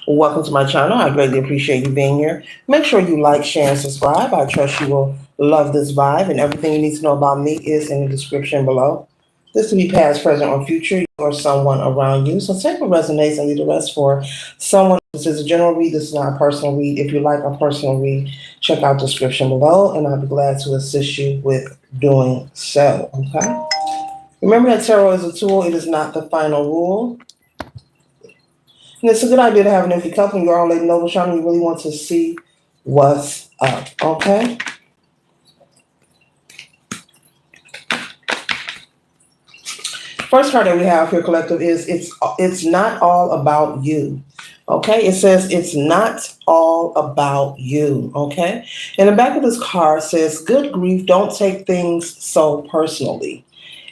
Welcome to my channel. I greatly appreciate you being here. Make sure you like, share, and subscribe. I trust you will love this vibe, and everything you need to know about me is in the description below. This can be past, present, or future, or someone around you. So take what resonates and leave the rest for someone. This is a general read. This is not a personal read. If you like a personal read, check out the description below, and I'll be glad to assist you with doing so. Okay. Remember that tarot is a tool. It is not the final rule. And it's a good idea to have an empty cup when you're on Lady Noble channel. You really want to see what's up. Okay. First card that we have here, collective, is it's not all about you. Okay, it says it's not all about you. Okay, and the back of this card says, "Good grief, don't take things so personally."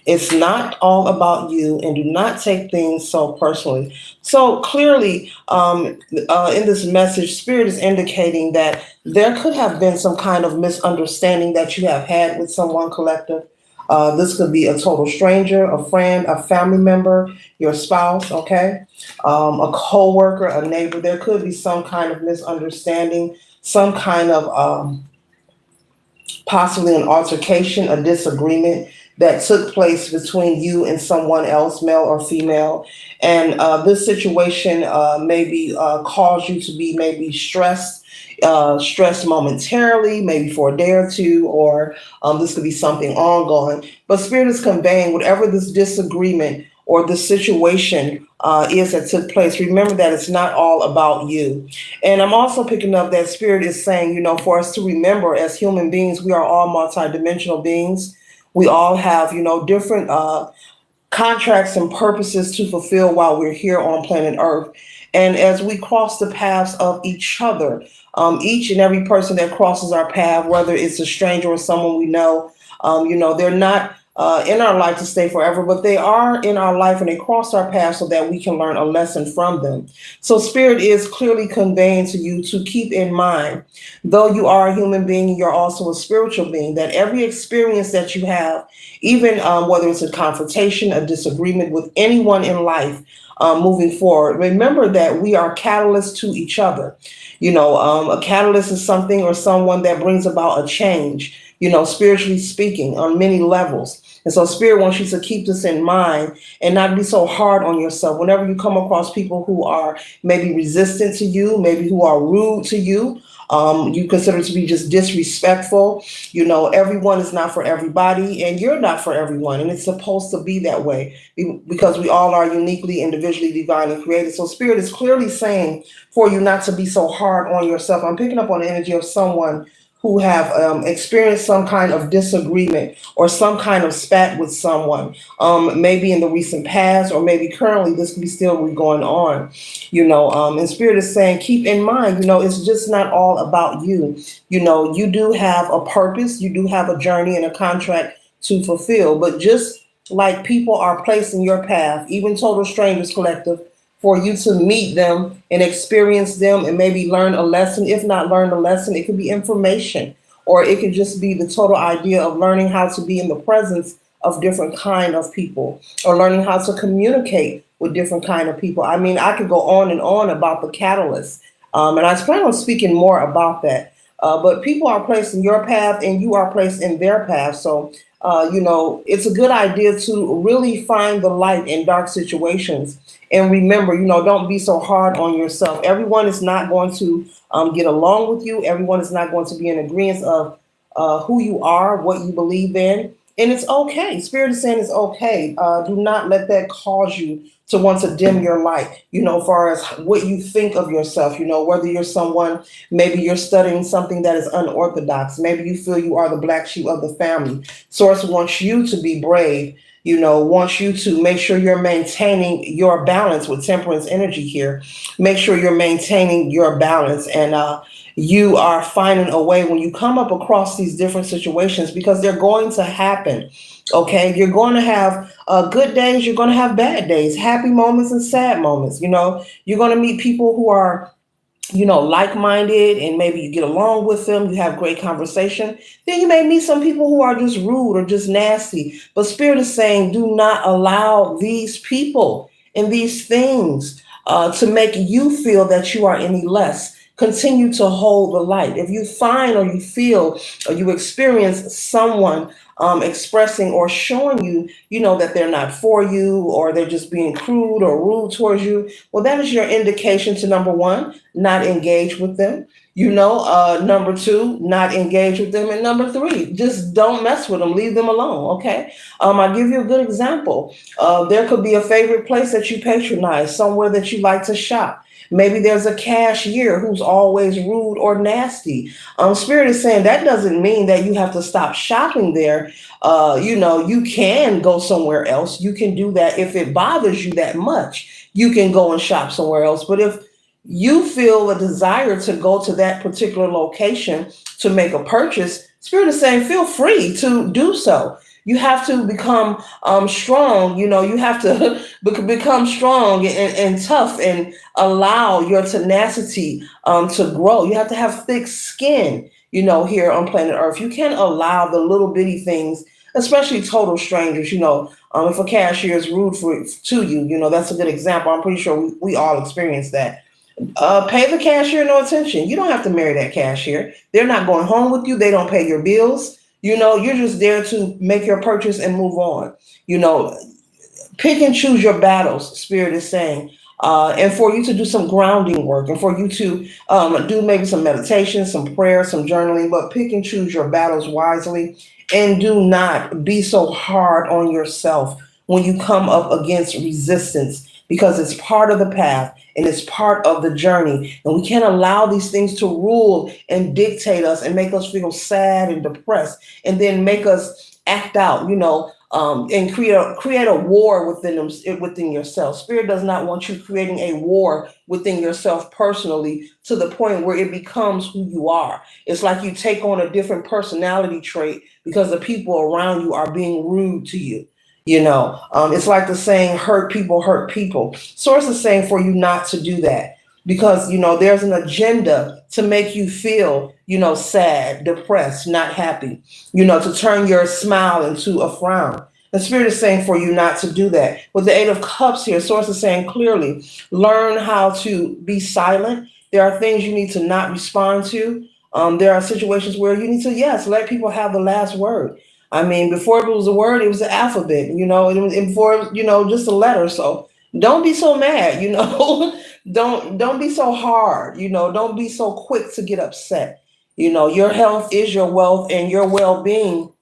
It's not all about you, and do not take things so personally. So clearly, in this message, Spirit is indicating that there could have been some kind of misunderstanding that you have had with someone, collective. This could be a total stranger, a friend, a family member, your spouse, okay, a co-worker, a neighbor. There could be some kind of misunderstanding, some kind of possibly an altercation, a disagreement that took place between you and someone else, male or female. And this situation maybe caused you to be maybe stressed momentarily, maybe for a day or two, or this could be something ongoing. But Spirit is conveying whatever this disagreement or the situation is that took place. Remember that it's not all about you. And I'm also picking up that Spirit is saying, for us to remember as human beings, we are all multidimensional beings. We all have, different contracts and purposes to fulfill while we're here on planet Earth. And as we cross the paths of each other, each and every person that crosses our path, whether it's a stranger or someone we know, they're not in our life to stay forever, but they are in our life and they cross our path so that we can learn a lesson from them. So Spirit is clearly conveying to you to keep in mind, though you are a human being, you're also a spiritual being, that every experience that you have, even whether it's a confrontation, a disagreement with anyone in life, moving forward, remember that we are catalysts to each other. A catalyst is something or someone that brings about a change, spiritually speaking, on many levels. And so Spirit wants you to keep this in mind and not be so hard on yourself. Whenever you come across people who are maybe resistant to you, maybe who are rude to you, you consider to be just disrespectful. Everyone is not for everybody, and you're not for everyone. And it's supposed to be that way because we all are uniquely, individually, divinely created. So Spirit is clearly saying for you not to be so hard on yourself. I'm picking up on the energy of someone who have experienced some kind of disagreement or some kind of spat with someone, maybe in the recent past or maybe currently. This could be still going on, and Spirit is saying, keep in mind, it's just not all about you. You do have a purpose, you do have a journey and a contract to fulfill, but just like people are placed in your path, even total strangers, collective, for you to meet them and experience them and maybe learn a lesson. If not learn a lesson, it could be information, or it could just be the total idea of learning how to be in the presence of different kind of people, or learning how to communicate with different kind of people. I mean, I could go on and on about the catalyst, and I plan on speaking more about that. But people are placed in your path and you are placed in their path. So, it's a good idea to really find the light in dark situations. And remember, don't be so hard on yourself. Everyone is not going to get along with you. Everyone is not going to be in agreement of who you are, what you believe in. And it's okay. Spirit is saying it's okay. Do not let that cause you to want to dim your light, as far as what you think of yourself, whether you're someone, maybe you're studying something that is unorthodox. Maybe you feel you are the black sheep of the family. Source wants you to be brave, wants you to make sure you're maintaining your balance with temperance energy here. Make sure you're maintaining your balance, and you are finding a way when you come up across these different situations, because they're going to happen. Okay, you're going to have good days, you're going to have bad days, happy moments and sad moments. You're going to meet people who are like-minded, and maybe you get along with them, you have great conversation. Then you may meet some people who are just rude or just nasty. But Spirit is saying, do not allow these people and these things to make you feel that you are any less. Continue to hold the light. If you find or you feel or you experience someone expressing or showing you, that they're not for you, or they're just being crude or rude towards you, well, that is your indication to, number one, not engage with them. Number two, not engage with them. And number three, just don't mess with them. Leave them alone. Okay. I'll give you a good example. There could be a favorite place that you patronize, somewhere that you like to shop. Maybe there's a cashier who's always rude or nasty. Spirit is saying that doesn't mean that you have to stop shopping there. You can go somewhere else. You can do that if it bothers you that much. You can go and shop somewhere else. But if you feel a desire to go to that particular location to make a purchase, Spirit is saying feel free to do so. You have to become strong. You have to become strong and tough, and allow your tenacity to grow. You have to have thick skin, here on planet Earth. You can't allow the little bitty things, especially total strangers. If a cashier is rude to you, that's a good example. I'm pretty sure we all experience that. Pay the cashier no attention. You don't have to marry that cashier. They're not going home with you. They don't pay your bills. You're just there to make your purchase and move on. Pick and choose your battles, Spirit is saying. And for you to do some grounding work, and for you to do maybe some meditation, some prayer, some journaling, but pick and choose your battles wisely. And do not be so hard on yourself when you come up against resistance, because it's part of the path and it's part of the journey. And we can't allow these things to rule and dictate us and make us feel sad and depressed, and then make us act out, and create a war within yourself. Spirit does not want you creating a war within yourself personally, to the point where it becomes who you are. It's like you take on a different personality trait because the people around you are being rude to you. It's like the saying, hurt people hurt people. Source is saying for you not to do that, because, there's an agenda to make you feel, sad, depressed, not happy, to turn your smile into a frown. The Spirit is saying for you not to do that. With the Eight of Cups here, Source is saying clearly, learn how to be silent. There are things you need to not respond to. There are situations where you need to, yes, let people have the last word. I mean, before it was a word, it was an alphabet, and before, just a letter. So don't be so mad, don't be so hard, don't be so quick to get upset. Your health is your wealth, and your well-being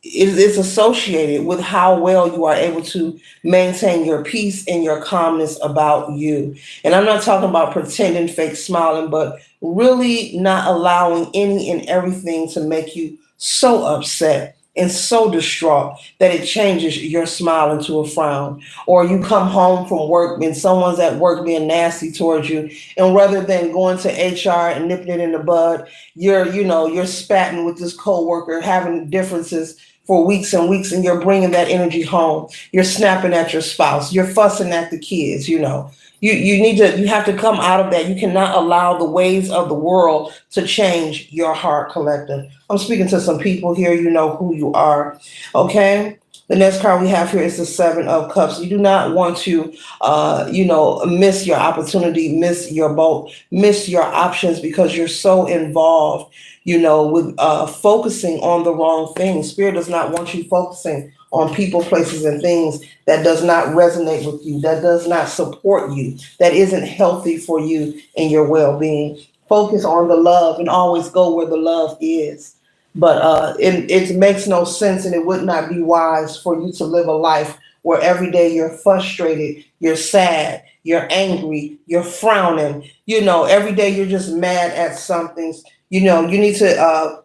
is associated with how well you are able to maintain your peace and your calmness about you. And I'm not talking about pretending, fake smiling, but really not allowing any and everything to make you so upset and so distraught that it changes your smile into a frown. Or you come home from work and someone's at work being nasty towards you, and rather than going to HR and nipping it in the bud, you're spatting with this coworker, having differences for weeks and weeks, and you're bringing that energy home. You're snapping at your spouse. You're fussing at the kids. You have to come out of that. You cannot allow the ways of the world to change your heart, collective. I'm speaking to some people here. You know who you are. Okay. The next card we have here is the Seven of Cups. You do not want to, miss your opportunity, miss your boat, miss your options, because you're so involved, with focusing on the wrong things. Spirit does not want you focusing on people, places, and things that does not resonate with you, that does not support you, that isn't healthy for you and your well-being. Focus on the love and always go where the love is. But it makes no sense, and it would not be wise for you to live a life where every day you're frustrated, you're sad, you're angry, you're frowning. Every day you're just mad at something. You need to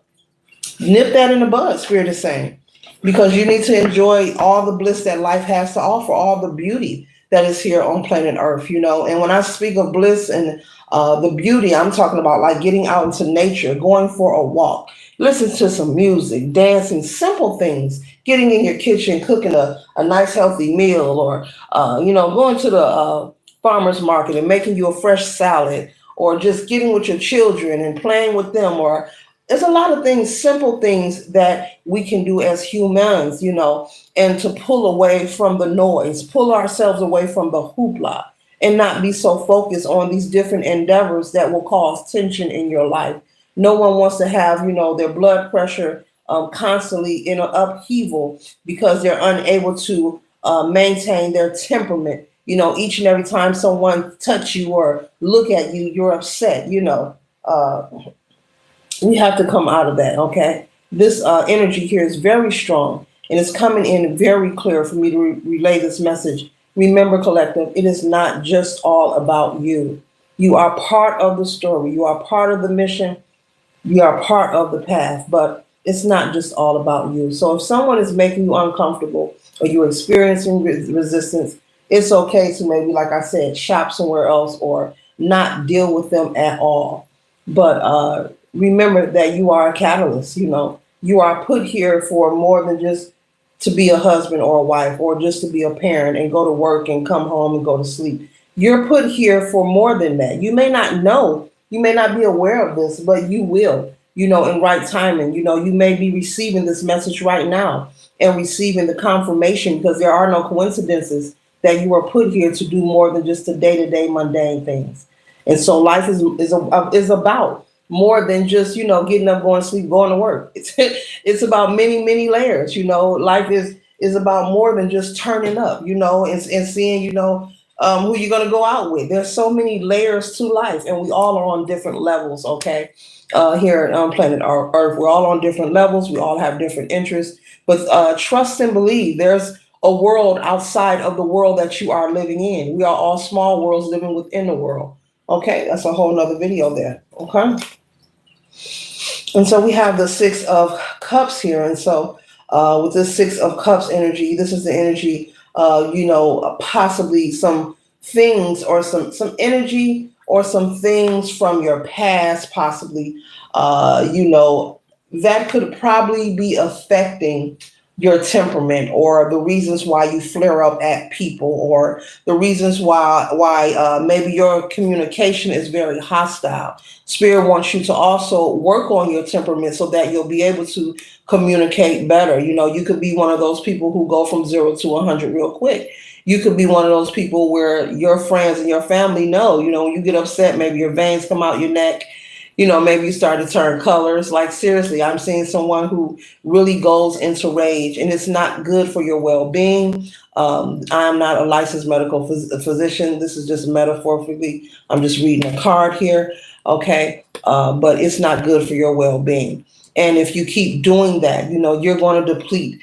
nip that in the bud, Spirit is saying, because you need to enjoy all the bliss that life has to offer, all the beauty that is here on planet Earth. And when I speak of bliss and the beauty, I'm talking about like getting out into nature, going for a walk, listen to some music, dancing, simple things, getting in your kitchen, cooking a nice healthy meal, or going to the farmer's market and making you a fresh salad, or just getting with your children and playing with them, or there's a lot of things, simple things that we can do as humans, and to pull away from the noise, pull ourselves away from the hoopla, and not be so focused on these different endeavors that will cause tension in your life. No one wants to have, their blood pressure constantly in an upheaval because they're unable to maintain their temperament. Each and every time someone touch you or look at you, you're upset. Uh, we have to come out of that. Okay, this energy here is very strong, and it's coming in very clear for me to relay this message. Remember, collective, it is not just all about you. You are part of the story, you are part of the mission, you are part of the path, but it's not just all about you. So if someone is making you uncomfortable or you're experiencing resistance, it's okay to maybe, like I said, shop somewhere else or not deal with them at all. But remember that you are a catalyst. You are put here for more than just to be a husband or a wife or just to be a parent and go to work and come home and go to sleep. You're put here for more than that. You may not know, you may not be aware of this, but you will, in right timing. You may be receiving this message right now and receiving the confirmation, because there are no coincidences, that you are put here to do more than just the day-to-day mundane things. And so life is about more than just, getting up, going to sleep, going to work. It's about many, many layers. Life is about more than just turning up, and seeing, who you're going to go out with. There's so many layers to life, and we all are on different levels. Okay, here on planet Earth, we're all on different levels. We all have different interests, but trust and believe there's a world outside of the world that you are living in. We are all small worlds living within the world. Okay, that's a whole nother video there. Okay. And so we have the Six of Cups here. And so with this Six of Cups energy, this is the energy, possibly some things or some energy or some things from your past, possibly, that could probably be affecting your temperament, or the reasons why you flare up at people, or the reasons why maybe your communication is very hostile. Spirit wants you to also work on your temperament so that you'll be able to communicate better. You could be one of those people who go from 0 to 100 real quick. You could be one of those people where your friends and your family know, when you get upset, maybe your veins come out your neck. Maybe you start to turn colors. Like, seriously, I'm seeing someone who really goes into rage, and it's not good for your well-being. I'm not a licensed medical physician. This is just metaphorically. I'm just reading a card here. Okay. But it's not good for your well-being. And if you keep doing that, you're going to deplete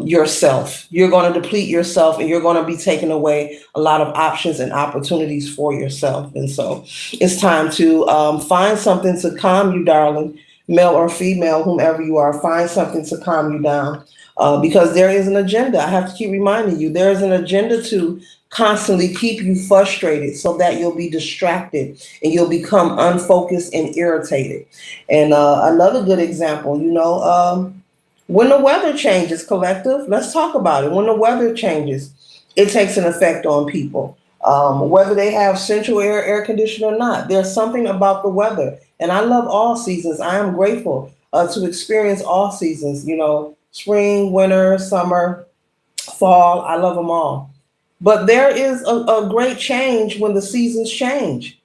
yourself. You're going to deplete yourself, and you're going to be taking away a lot of options and opportunities for yourself. And so it's time to find something to calm you, darling, male or female, whomever you are. Find something to calm you down, because there is an agenda. I have to keep reminding you, there is an agenda to constantly keep you frustrated so that you'll be distracted and you'll become unfocused and irritated. And another good example, when the weather changes, collective, let's talk about it. When the weather changes, it takes an effect on people. Whether they have central air conditioning or not, there's something about the weather. And I love all seasons. I am grateful to experience all seasons, spring, winter, summer, fall. I love them all. But there is a great change when the seasons change,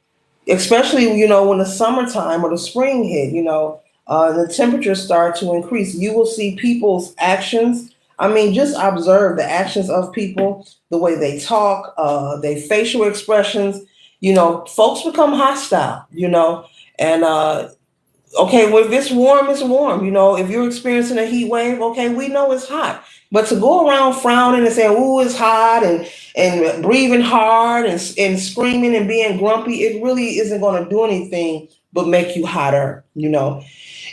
especially, when the summertime or the spring hit, the temperatures start to increase. You will see people's actions. I mean, just observe the actions of people, the way they talk, their facial expressions. Folks become hostile, and okay, well, if it's warm, it's warm. If you're experiencing a heat wave, okay, we know it's hot. But to go around frowning and saying, "Ooh, it's hot," and breathing hard and screaming and being grumpy, it really isn't going to do anything but make you hotter.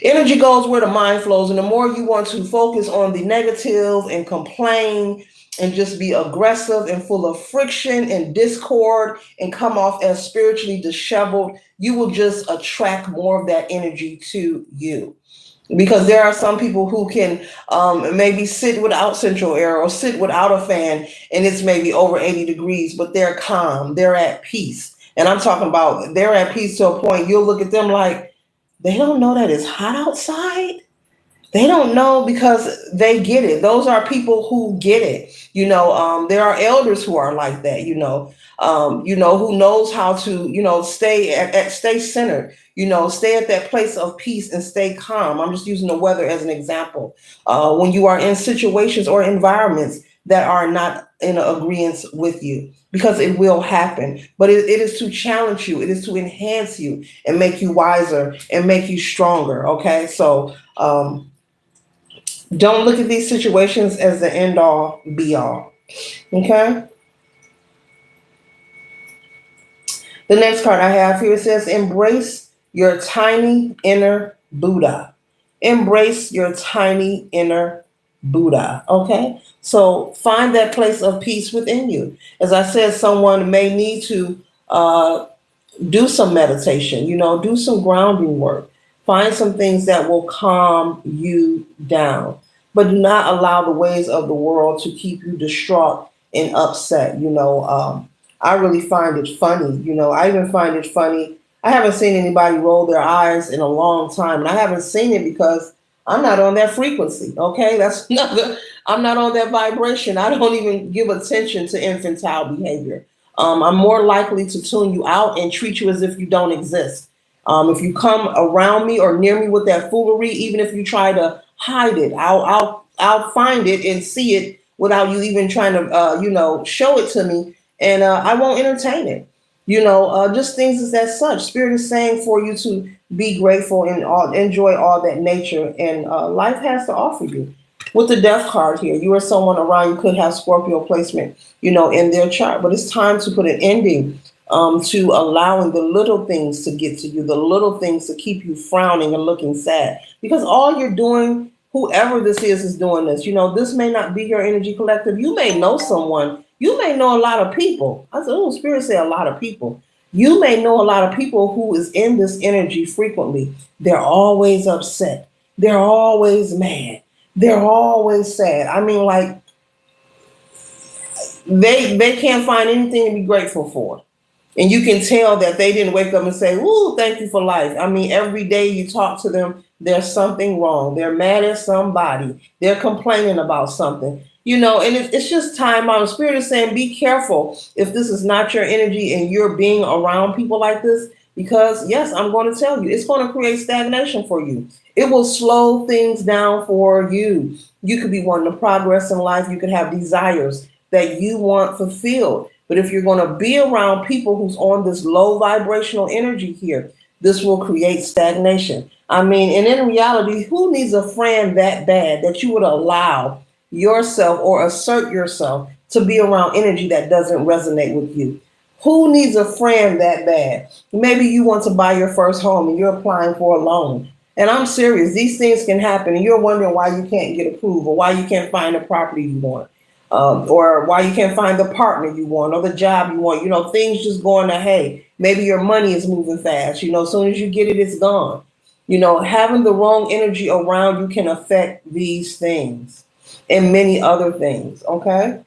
Energy goes where the mind flows, and the more you want to focus on the negative and complain and just be aggressive and full of friction and discord and come off as spiritually disheveled, you will just attract more of that energy to you. Because there are some people who can maybe sit without central air or sit without a fan, and it's maybe over 80 degrees, but they're calm, they're at peace. And I'm talking about they're at peace to a point you'll look at them like, They don't know that it's hot outside. They don't know because they get it. Those are people who get it. There are elders who are like that. Who knows how to, stay stay centered. Stay at that place of peace and stay calm. I'm just using the weather as an example. When you are in situations or environments that are not in agreement with you, because it will happen. But it is to challenge you. It is to enhance you and make you wiser and make you stronger. Okay, so. Don't look at these situations as the end all be all. Okay? The next card I have here says, embrace your tiny inner Buddha. Embrace your tiny inner Buddha. Okay? So find that place of peace within you. As I said, someone may need to do some meditation, do some grounding work. Find some things that will calm you down, but do not allow the ways of the world to keep you distraught and upset. I really find it funny. I even find it funny. I haven't seen anybody roll their eyes in a long time, and I haven't seen it because I'm not on that frequency. Okay, that's another. I'm not on that vibration. I don't even give attention to infantile behavior. I'm more likely to tune you out and treat you as if you don't exist. If you come around me or near me with that foolery, even if you try to hide it, I'll find it and see it without you even trying to show it to me, and I won't entertain it. Just things as that such. Spirit is saying for you to be grateful and enjoy all that nature and life has to offer you. With the death card here, you or someone around you could have Scorpio placement, in their chart, but it's time to put an ending to allowing the little things to get to you, the little things to keep you frowning and looking sad, because all you're doing, whoever this is doing this. This may not be your energy collective. You may know someone. You may know a lot of people. I said, oh, Spirit say a lot of people. You may know a lot of people who is in this energy frequently. They're always upset. They're always mad. They're always sad. I mean, like, they can't find anything to be grateful for. And you can tell that they didn't wake up and say, "Ooh, thank you for life." I mean, every day you talk to them, there's something wrong. They're mad at somebody. They're complaining about something. And it's just time out. Spirit is saying, be careful if this is not your energy and you're being around people like this, because yes, I'm going to tell you, it's going to create stagnation for you. It will slow things down for you. You could be wanting to progress in life. You could have desires that you want fulfilled. But if you're going to be around people who's on this low vibrational energy here, this will create stagnation. I mean, and in reality, who needs a friend that bad that you would allow yourself or assert yourself to be around energy that doesn't resonate with you? Who needs a friend that bad? Maybe you want to buy your first home and you're applying for a loan. And I'm serious, these things can happen and you're wondering why you can't get approved or why you can't find the property you want. Or why you can't find the partner you want or the job you want. Things just going to, hey, maybe your money is moving fast. As soon as you get it, it's gone. Having the wrong energy around you can affect these things and many other things. Okay.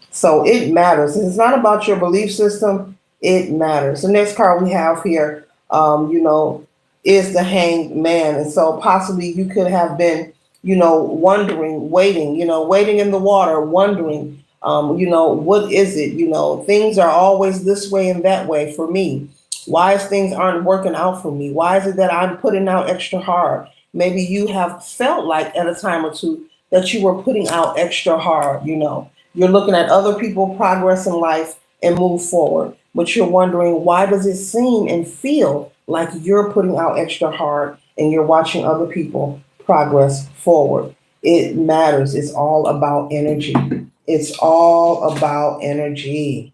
So it matters. It's not about your belief system. It matters. The next card we have here, is the Hanged Man. And so possibly you could have been wondering, waiting in the water, wondering, what is it? Things are always this way and that way for me. Why is things aren't working out for me? Why is it that I'm putting out extra hard? Maybe you have felt like at a time or two that you were putting out extra hard. You're looking at other people progress in life and move forward, but you're wondering, why does it seem and feel like you're putting out extra hard and you're watching other people progress forward? It matters. It's all about energy. It's all about energy.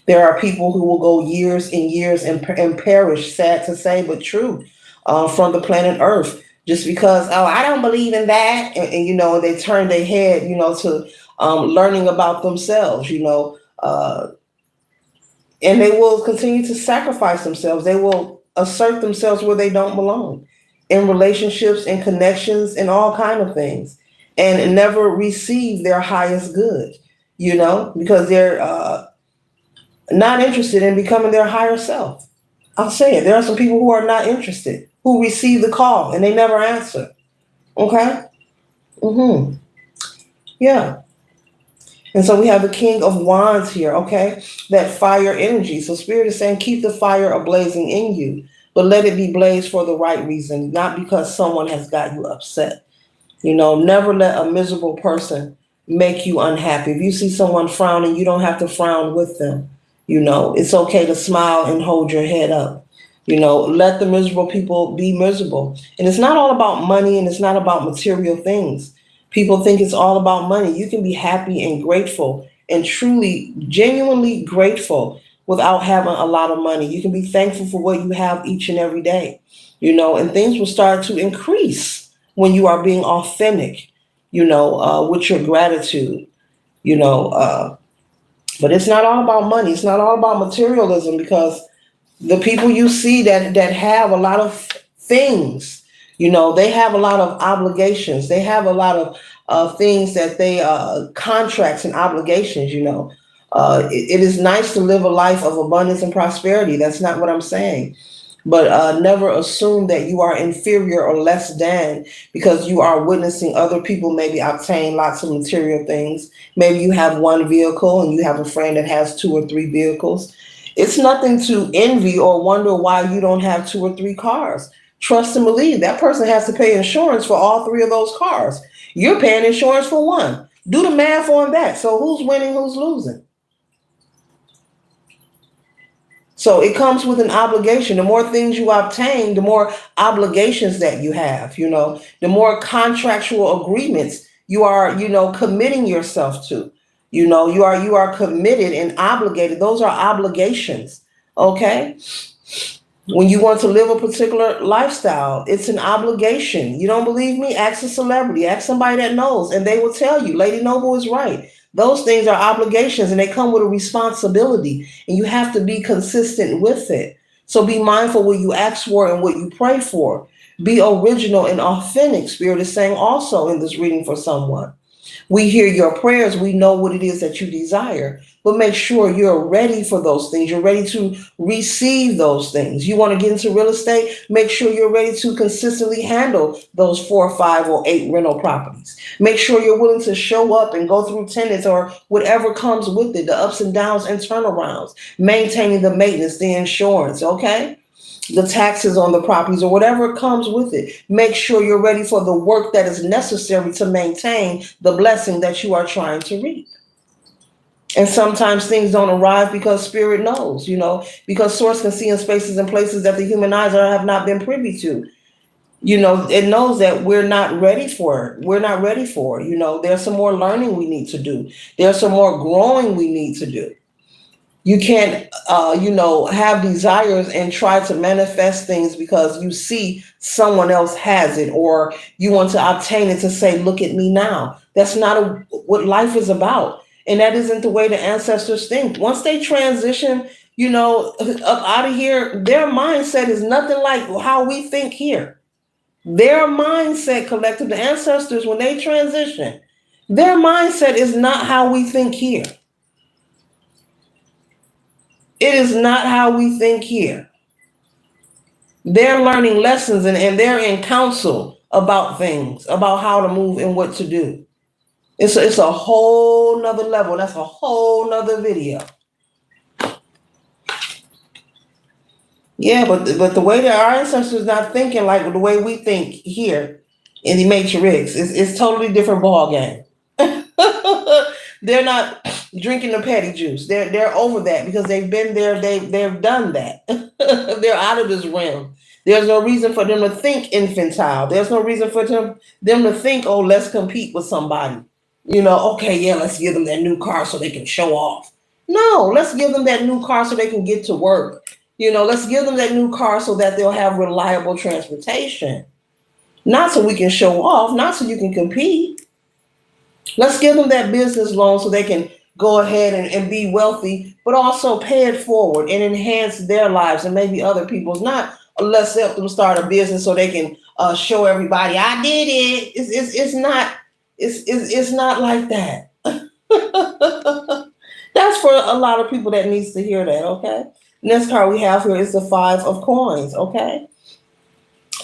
There are people who will go years and years and perish, sad to say, but true, from the planet Earth, just because, oh, I don't believe in that. And they turn their head, to learning about themselves, and they will continue to sacrifice themselves. They will assert themselves where they don't belong, in relationships and connections and all kind of things, and never receive their highest good, because they're not interested in becoming their higher self. I'll say it. There are some people who are not interested, who receive the call and they never answer. Okay? Mm-hmm. Yeah. And so we have the King of Wands here, okay? That fire energy. So Spirit is saying, keep the fire ablazing in you, but let it be blazed for the right reason, not because someone has got you upset. Never let a miserable person make you unhappy. If you see someone frowning, you don't have to frown with them. It's okay to smile and hold your head up. Let the miserable people be miserable. And it's not all about money and it's not about material things. People think it's all about money. You can be happy and grateful and truly, genuinely grateful without having a lot of money. You can be thankful for what you have each and every day, and things will start to increase when you are being authentic, with your gratitude, you know. But it's not all about money. It's not all about materialism because the people you see that have a lot of things, they have a lot of obligations. They have a lot of things that they contracts and obligations. It is nice to live a life of abundance and prosperity. That's not what I'm saying. But never assume that you are inferior or less than because you are witnessing other people maybe obtain lots of material things. Maybe you have one vehicle and you have a friend that has two or three vehicles. It's nothing to envy or wonder why you don't have two or three cars. Trust and believe that person has to pay insurance for all three of those cars. You're paying insurance for one. Do the math on that. So who's winning, who's losing? So it comes with an obligation. The more things you obtain, the more obligations that you have, the more contractual agreements you are, committing yourself to. You are committed and obligated. Those are obligations. Okay? When you want to live a particular lifestyle, it's an obligation. You don't believe me? Ask a celebrity, ask somebody that knows, and they will tell you. Lady Noble is right. Those things are obligations and they come with a responsibility, and you have to be consistent with it. So be mindful what you ask for and what you pray for. Be original and authentic, Spirit is saying also in this reading for someone. We hear your prayers. We know what it is that you desire, but make sure you're ready for those things. You're ready to receive those things. You want to get into real estate? Make sure you're ready to consistently handle those 4, 5, or 8 rental properties. Make sure you're willing to show up and go through tenants or whatever comes with it, the ups and downs and turnarounds, maintaining the maintenance, the insurance, okay? The taxes on the properties or whatever comes with it. Make sure you're ready for the work that is necessary to maintain the blessing that you are trying to reap. And sometimes things don't arrive because Spirit knows, because Source can see in spaces and places that the human eyes have not been privy to. It knows that we're not ready for it. We're not ready for it. There's some more learning we need to do. There's some more growing we need to do. You can't, have desires and try to manifest things because you see someone else has it or you want to obtain it to say, look at me now. That's not what life is about. And that isn't the way the ancestors think. Once they transition, up out of here, their mindset is nothing like how we think here. Their mindset, collective, the ancestors, when they transition, their mindset is not how we think here. It is not how we think here. They're learning lessons and they're in counsel about things, about how to move and what to do. It's a whole nother level. That's a whole nother video. Yeah, but the way that our ancestors not thinking like the way we think here in the Matrix, it's totally different ball game. They're not drinking the petty juice. They're over that because they've been there. They've done that. They're out of this realm. There's no reason for them to think infantile. There's no reason for them to think, oh, let's compete with somebody. Okay, yeah, let's give them that new car so they can show off. No, let's give them that new car so they can get to work. Let's give them that new car so that they'll have reliable transportation. Not so we can show off, not so you can compete. Let's give them that business loan so they can go ahead and be wealthy, but also pay it forward and enhance their lives and maybe other people's. Not let's help them start a business so they can show everybody I did it. It's not like that. That's for a lot of people that needs to hear that. Okay, Next card we have here is the Five of Coins, okay?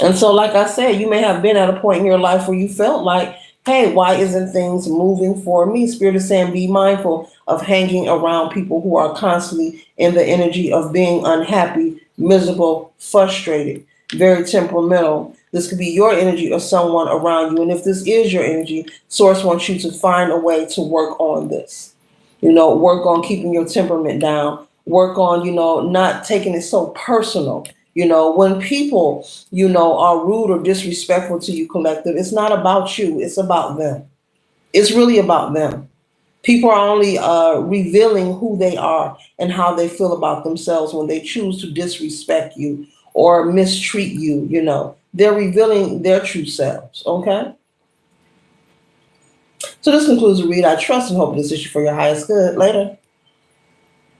And so, like I said, you may have been at a point in your life where you felt like, hey, why isn't things moving for me? Spirit is saying be mindful of hanging around people who are constantly in the energy of being unhappy, miserable, frustrated, very temperamental. This could be your energy or someone around you. And if this is your energy, Source wants you to find a way to work on this. Work on keeping your temperament down. Work on, not taking it so personal. When people, are rude or disrespectful to you, collective, it's not about you, it's about them. It's really about them. People are only revealing who they are and how they feel about themselves when they choose to disrespect you or mistreat you. They're revealing their true selves. Okay. So this concludes the read. I trust and hope this is for your highest good. Later.